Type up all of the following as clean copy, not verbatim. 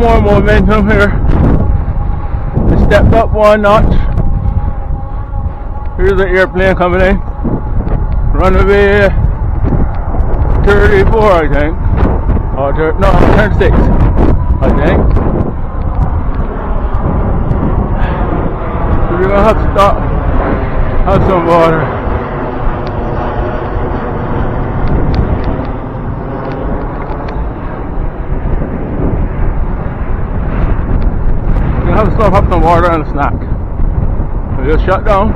more momentum here. I stepped up one notch. Here's the airplane coming in. Runway 34, I think. Or no, 36, I think. So we're gonna have to stop, have some water. We're gonna have to stop, have some water and a snack. We just shut down.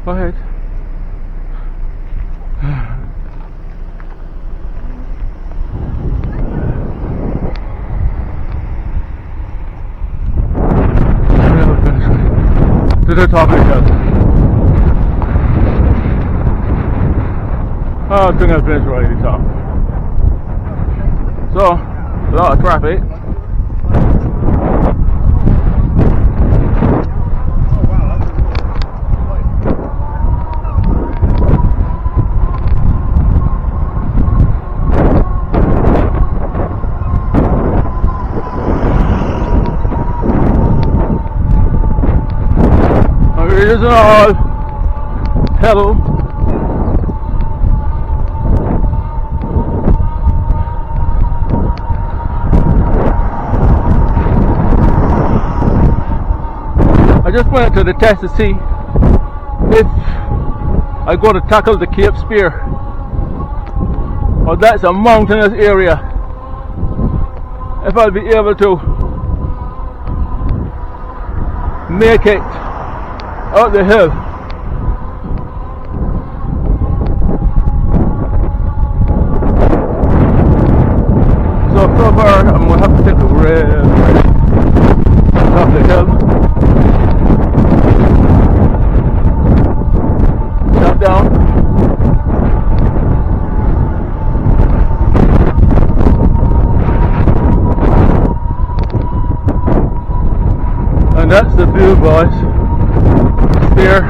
Go ahead. To the top of the hill. Oh, I think I finished right at the top. So, a lot of traffic. It isn't all hello. I just went to the test to see if I go to tackle the Cape Spear. Well, that's a mountainous area. If I'll be able to make it up the hill. So far I'm going to have to take a rail up the hill. Shut down. And that's the view, boys. Spear.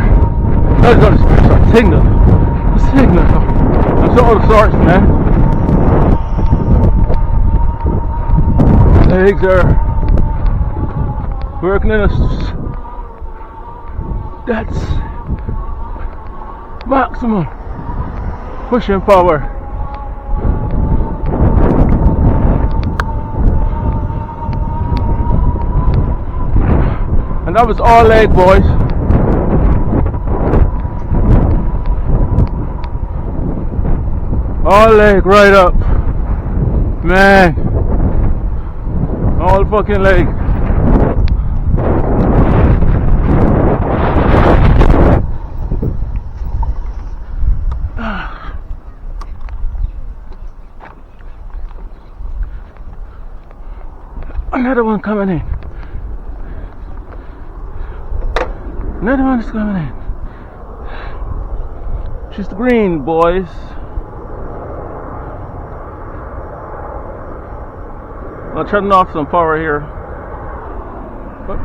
That's not a spear, sorry, signal. A signal. That's all the sorts, man. Legs are working in a. That's maximum pushing power. And that was all leg, boys. All leg right up. Man. All fucking leg. Another one coming in. Another one is coming in. She's green, boys. I'll turn off some power here. But